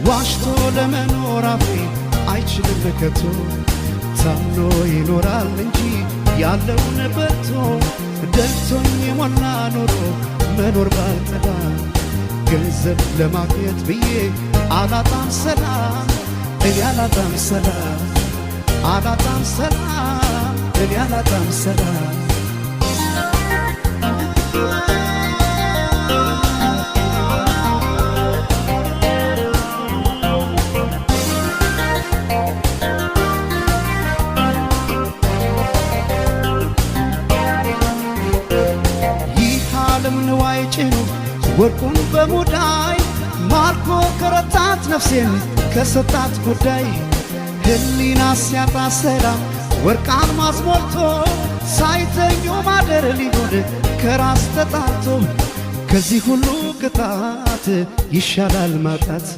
ዋሽቶ ለመኖር አፌ አይችልም ከቶ ታምኖ ይኖራል እንጂ ያለውን በልቶ ደልቶኝ የሞላ ኖሮ መኖር ባልጠላ ገንዘብ ለማግኘት ብዬ አላጣም ሰላም እኔ አላጣም ሰላም አላጣም ሰላም እኔ አላጣም ሰላም ንዋይ ጭኑ ወርቁን በሙዳይ ማርኮ ከረታት ነፍሴን ከሰጣት ጉዳይ ህሊና ሲያጣ ሰላም ወርቅ አልማዝ ሞልቶ ሳይተኙ ማደር ሊሆን ከራስ ተጣልቶ ከዚህ ሁሉ ቅጣት ይሻላል ማጣት